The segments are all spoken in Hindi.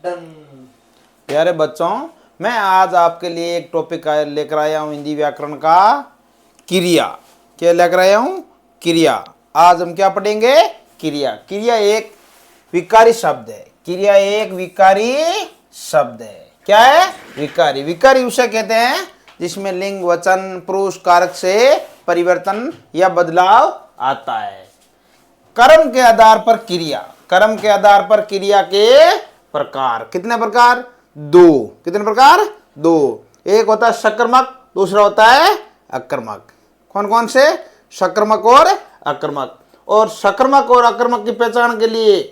प्यारे बच्चों, मैं आज आपके लिए एक टॉपिक लेकर आया हूँ हिंदी व्याकरण का क्रिया। क्या लेकर आया हूँ? क्रिया। आज हम क्या पढ़ेंगे? क्रिया। क्रिया एक विकारी शब्द है। क्रिया एक विकारी शब्द है। क्या है? विकारी। विकारी उसे कहते हैं जिसमें लिंग, वचन, पुरुष कारक से परिवर्तन या बदलाव आता है। कर्म के आधार पर क्रिया। कर्म के आधार पर क्रिया के प्रकार कितने प्रकार? दो। कितने प्रकार? दो। एक होता है सकर्मक, दूसरा होता है अकर्मक। कौन कौन से? सकर्मक और अकर्मक। और सकर्मक और अकर्मक की पहचान के लिए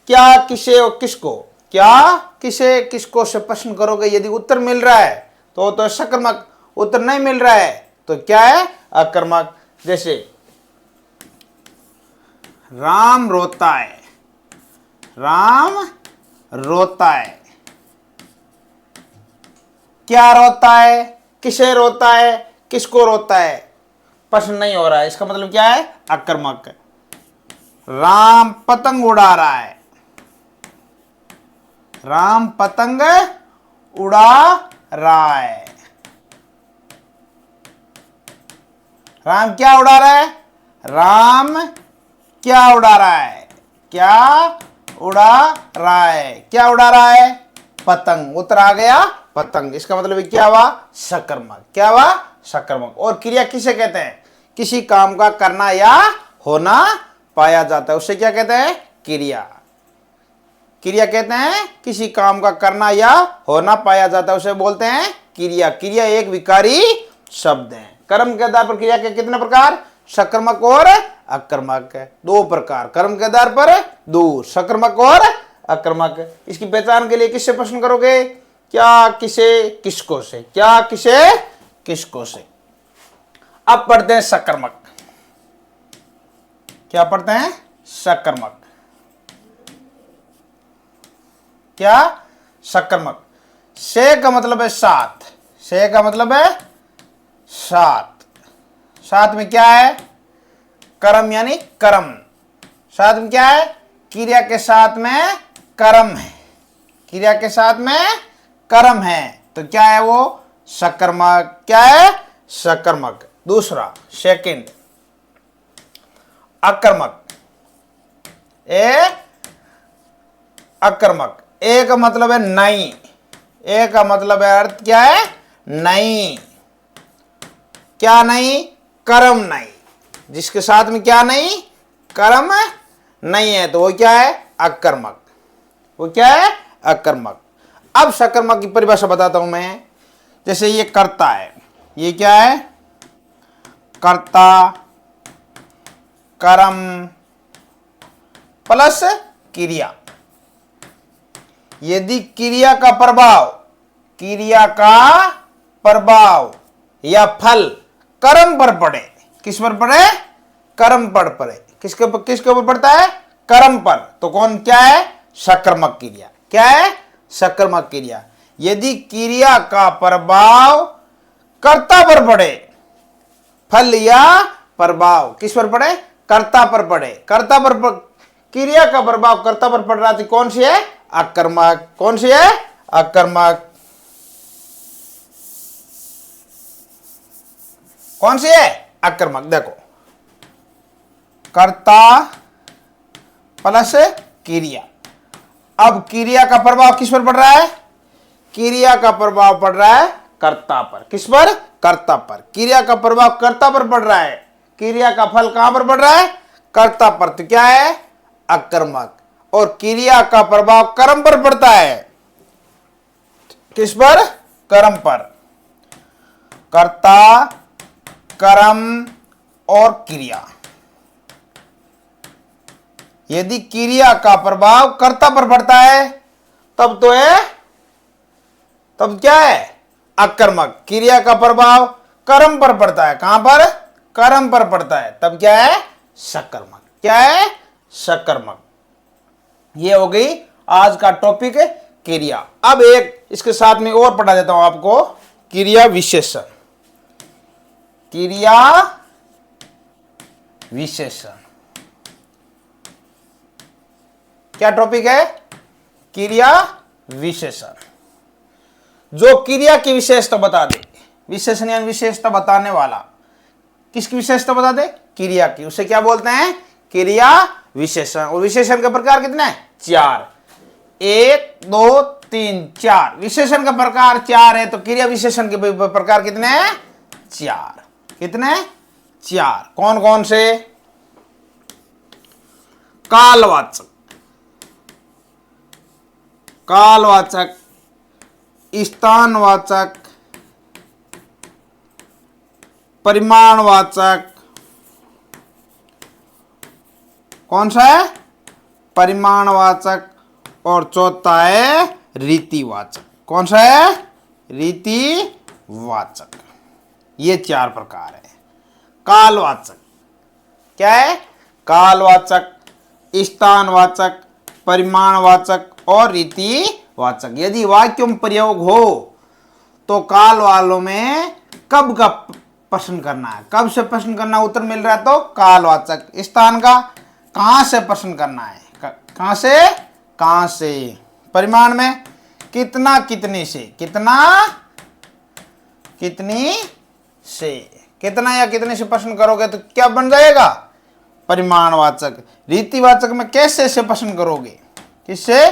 क्या, किसे और किसको, क्या, किसे, किसको से प्रश्न करोगे। यदि उत्तर मिल रहा है तो सकर्मक, उत्तर नहीं मिल रहा है तो क्या है? अकर्मक। जैसे राम रोता है। राम रोता है। क्या रोता है? किसे रोता है? किसको रोता है? प्रश्न नहीं हो रहा है, इसका मतलब क्या है? आक्रामक। राम पतंग उड़ा रहा है। राम पतंग उड़ा रहा है। राम क्या उड़ा रहा है? राम क्या उड़ा रहा है? क्या उड़ा रहा है? क्या उड़ा रहा है? पतंग। उत्तर आ गया पतंग। इसका मतलब क्या हुआ? सकर्मक। क्या हुआ? सकर्मक। और क्रिया किसे कहते हैं? किसी काम का करना या होना पाया जाता है, उससे क्या कहते हैं? क्रिया। क्रिया कहते हैं किसी काम का करना या होना पाया जाता है, उसे बोलते हैं क्रिया। क्रिया एक विकारी शब्द है। कर्म के आधार पर क्रिया के कितने प्रकार? सकर्मक और अकर्मक। दो प्रकार। कर्म के आधार पर दो, सकर्मक और अकर्मक। इसकी पहचान के लिए किससे प्रश्न करोगे? क्या, किसे, किसको से। क्या, किसे, किसको से। अब पढ़ते हैं सकर्मक। क्या पढ़ते हैं? सकर्मक। क्या? सकर्मक। से का मतलब है साथ। से का मतलब है साथ। साथ में क्या है? कर्म यानी कर्म। साथ में क्या है? क्रिया के साथ में कर्म है। क्रिया के साथ में कर्म है तो क्या है वो? सकर्मक। क्या है? सकर्मक। दूसरा, सेकंड, अकर्मक। अकर्मक। ए का मतलब है नहीं। ए का मतलब है अर्थ क्या है? नहीं। क्या नहीं? कर्म नहीं। जिसके साथ में क्या नहीं? कर्म नहीं है तो वो क्या है? अकर्मक। वो क्या है? अकर्मक। अब सकर्मक की परिभाषा बताता हूं मैं। जैसे ये कर्ता है, ये क्या है? कर्ता, कर्म प्लस क्रिया। यदि क्रिया का प्रभाव, क्रिया का प्रभाव या फल कर्म पर पड़े, किस पर पड़े? कर्म पर पड़े। किसके ऊपर पड़ता है? कर्म पर। तो कौन, क्या है? सकर्मक क्रिया। क्या है? सकर्मक क्रिया। यदि क्रिया का प्रभाव कर्ता पर पड़े, फल या प्रभाव किस पर पड़े? कर्ता पर पड़े। कर्ता पर क्रिया का प्रभाव कर्ता पर पड़ रहा थी, कौन सी है? अकर्मक। कौन सी है? अकर्मक। कौन सी है? अकर्मक। देखो, कर्ता प्लस क्रिया। अब क्रिया का प्रभाव किस पर पड़ रहा है? क्रिया का प्रभाव पड़ रहा है कर्ता पर। किस पर? कर्ता पर। क्रिया का प्रभाव कर्ता पर पड़ रहा है, क्रिया का फल कहां पर पड़ रहा है? कर्ता पर। तो क्या है? अकर्मक। और क्रिया का प्रभाव कर्म पर पड़ता है, किस पर? कर्म पर। कर्ता, कर्म और क्रिया। यदि क्रिया का प्रभाव कर्ता पर पड़ता है तब तो है, तब क्या है? अकर्मक। क्रिया का प्रभाव कर्म पर पड़ता है, कहां पर? कर्म पर पड़ता है, तब क्या है? सकर्मक। क्या है? सकर्मक। ये हो गई आज का टॉपिक क्रिया। अब एक इसके साथ में और पढ़ा देता हूं आपको, क्रिया विशेषण। क्रिया विशेषण क्या टॉपिक है? क्रिया विशेषण, जो क्रिया की विशेषता बता दे। विशेषण यानी विशेषता बताने वाला। किसकी विशेषता बता दे? क्रिया की। उसे क्या बोलते हैं? क्रिया विशेषण। और विशेषण के प्रकार कितने हैं? 4। 1 2 3 4। विशेषण का प्रकार 4 है, तो क्रिया विशेषण के प्रकार कितने हैं? 4। कितने? 4। कौन कौन से? कालवाचक, कालवाचक, स्थानवाचक, परिमाणवाचक। कौन सा है? परिमाणवाचक। और चौथा है रीतिवाचक। कौन सा है? रीतिवाचक। ये 4 प्रकार है। कालवाचक क्या है? कालवाचक, स्थानवाचक, परिमाणवाचक और रीतिवाचक। यदि वाक्यों में प्रयोग हो तो काल वालों में कब का प्रश्न करना है, कब से प्रश्न करना, उत्तर मिल रहा है तो कालवाचक। स्थान का कहां से प्रश्न करना है, कहां से, कहां से। परिमाण में कितना, कितने से, कितना, कितनी से। कितना या कितने से प्रश्न करोगे तो क्या बन जाएगा? परिमाणवाचक। रीतिवाचक में कैसे से प्रश्न करोगे, किससे,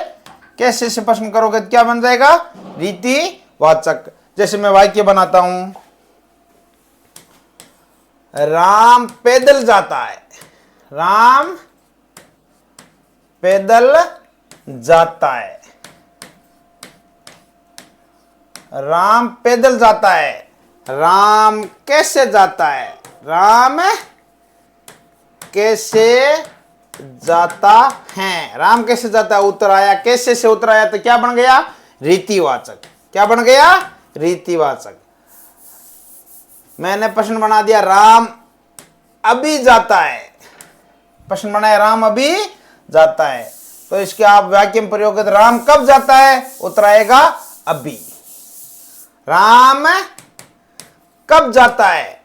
कैसे से प्रश्न करोगे तो क्या बन जाएगा? रीतिवाचक। जैसे मैं वाक्य बनाता हूं, राम पैदल जाता है। राम पैदल जाता है। राम पैदल जाता है। राम कैसे जाता है? राम कैसे जाता है। राम कैसे जाता है, उत्तर आया। कैसे से उत्तर आया तो क्या बन गया? रीतिवाचक। क्या बन गया? रीतिवाचक। मैंने प्रश्न बना दिया, राम अभी जाता है। प्रश्न बनाया, राम अभी जाता है, तो इसके आप वाक्य में प्रयोग करें, राम कब जाता है? उत्तर आएगा अभी। राम कब जाता है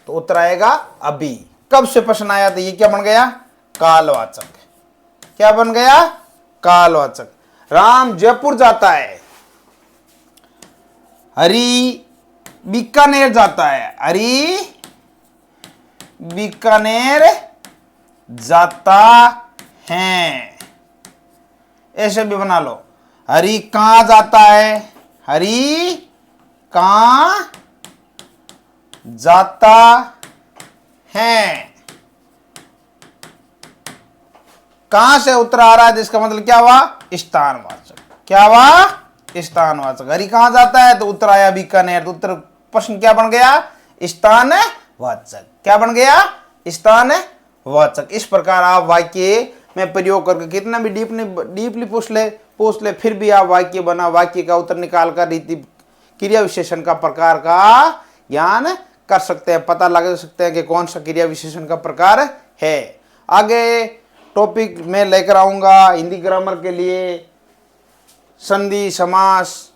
तो उत्तर आएगा अभी। कब से प्रश्न आया तो ये क्या बन गया? कालवाचक। क्या बन गया? कालवाचक। राम जयपुर जाता है। हरि बीकानेर जाता है। हरि बीकानेर जाता है। ऐसे भी बना लो। हरि कहां जाता है? हरि कहां जाता है। कहां से उत्तर आ रहा है, जिसका मतलब क्या हुआ? स्थानवाचक। क्या हुआ? स्थानवाचक। हरि कहां जाता है तो उत्तर आया बीकानेर, तो उत्तर प्रश्न क्या बन गया? स्थानवाचक। क्या बन गया? स्थानवाचक। इस प्रकार आप वाक्य में प्रयोग करके कितना भी डीपली पूछ ले फिर भी आप वाक्य बना, वाक्य का उत्तर निकाल कर रीति क्रिया विशेषण का प्रकार का ज्ञान कर सकते हैं, पता लगा सकते हैं कि कौन सा क्रिया विशेषण का प्रकार है। आगे टॉपिक में लेकर आऊंगा हिंदी ग्रामर के लिए संधि, समास,